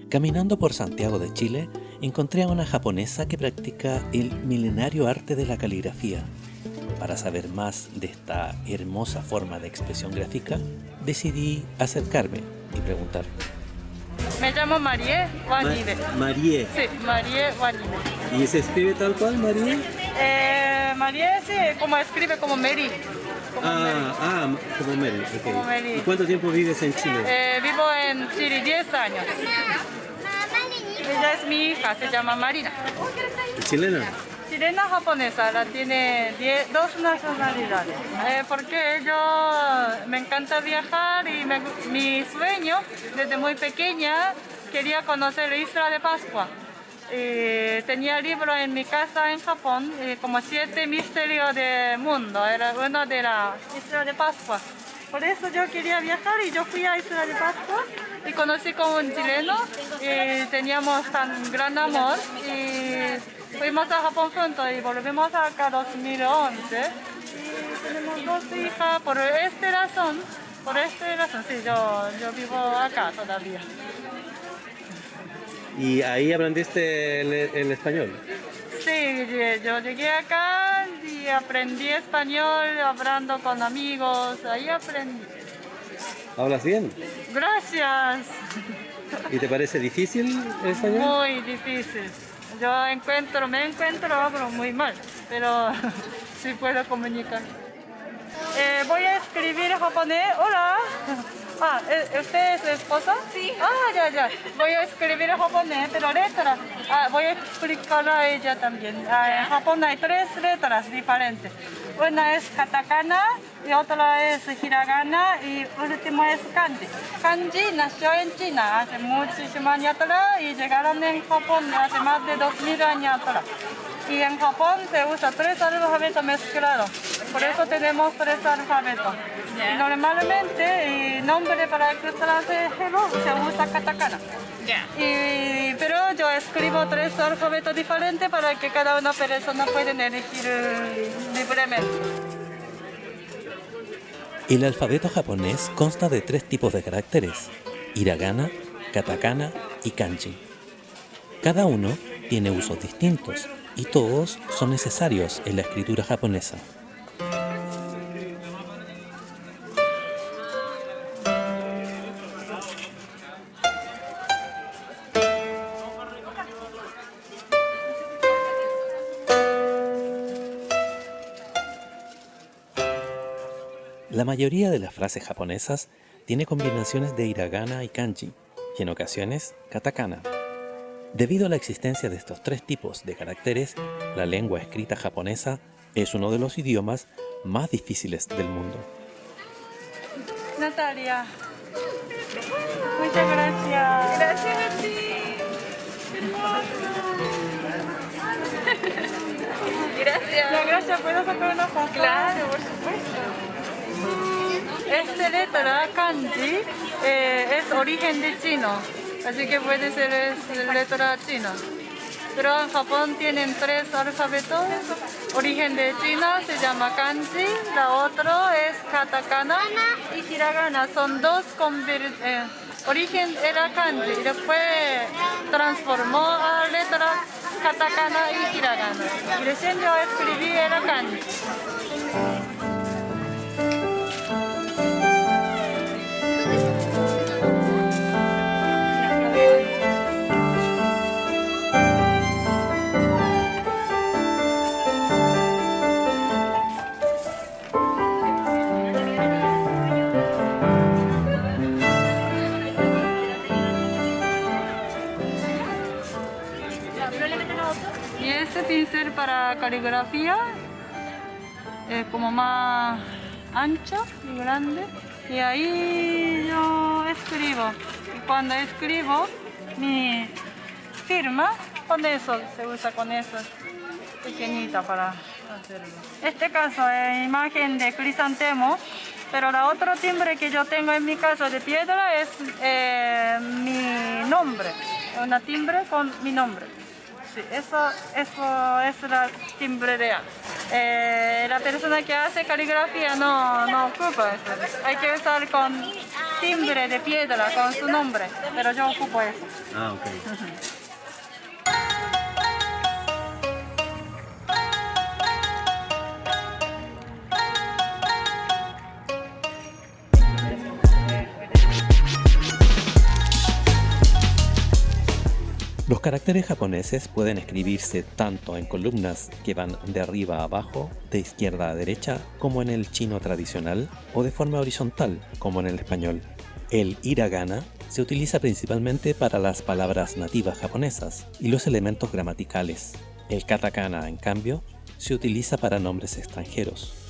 Caminando por Santiago de Chile, encontré a una japonesa que practica el milenario arte de la caligrafía. Para saber más de esta hermosa forma de expresión gráfica, decidí acercarme y preguntar. Me llamo Marie Wanibe. Marie. Sí, Marie Wanibe. ¿Y se escribe tal cual, Marie? Marie sí, como escribe como Mary. Como Como Mary. Okay. Como Mary. ¿Y cuánto tiempo vives en Chile? Vivo en Chile 10 años. Ella es mi hija, se llama Marina. ¿Chilena? Chilena japonesa, la tiene dos nacionalidades. Porque yo me encanta viajar y mi sueño desde muy pequeña quería conocer la isla de Pascua. Tenía libros en mi casa en Japón, como 7 misterios del mundo, era uno de la isla de Pascua. Por eso yo quería viajar y yo fui a Isla de Pascua y conocí con un chileno y teníamos tan gran amor y fuimos a Japón juntos y volvimos acá en 2011 y tenemos 2 hijas. Por esta razón, sí, yo vivo acá todavía. ¿Y ahí aprendiste el español? Sí, yo llegué acá y aprendí español hablando con amigos, ahí aprendí. ¿Hablas bien? Gracias. ¿Y te parece difícil el español? Muy difícil. Yo hablo muy mal, pero sí puedo comunicar. Voy a escribir japonés. Hola. ¿Usted es su esposa? Sí. Ya. Voy a escribir japonés, pero letras. Voy a explicar a ella también. En Japón hay 3 letras diferentes. Una es katakana, y otra es hiragana y último es kanji. Kanji nació en China hace muchísimos años atrás y llegaron en Japón hace más de 2000 años atrás. Y en Japón se usa 3 alfabetos mezclados, por eso tenemos 3 alfabetos. Y normalmente el nombre para el extranjero se usa katakana. Pero yo escribo 3 alfabetos diferentes para que cada una persona pueda elegir libremente. El alfabeto japonés consta de 3 tipos de caracteres: hiragana, katakana y kanji. Cada uno tiene usos distintos y todos son necesarios en la escritura japonesa. La mayoría de las frases japonesas tiene combinaciones de hiragana y kanji, y en ocasiones katakana. Debido a la existencia de estos 3 tipos de caracteres, la lengua escrita japonesa es uno de los idiomas más difíciles del mundo. Natalia, muchas gracias. Gracias a ti. Gracias. Gracias, ¿puedo sacar una foto? Claro, por supuesto. Esta letra, kanji, es origen de chino, así que puede ser letra china. Pero en Japón tienen 3 alfabetos. Origen de China se llama kanji, la otra es katakana y hiragana. Son 2 origen era kanji y después transformó a letra katakana y hiragana. Y recién yo escribí era kanji. Y ese pincel para caligrafía es como más ancho y grande. Y ahí yo escribo. Y cuando escribo mi firma, con eso, se usa con eso pequeñita para hacerlo. Este caso es imagen de crisantemo, pero la otro timbre que yo tengo en mi casa de piedra es mi nombre. Una timbre con mi nombre. Sí, eso es la timbre real. La persona que hace caligrafía no ocupa eso. Hay que usar con timbre de piedra con su nombre, pero yo ocupo eso. Ah, ok. Los caracteres japoneses pueden escribirse tanto en columnas que van de arriba a abajo, de izquierda a derecha, como en el chino tradicional, o de forma horizontal, como en el español. El hiragana se utiliza principalmente para las palabras nativas japonesas y los elementos gramaticales. El katakana, en cambio, se utiliza para nombres extranjeros.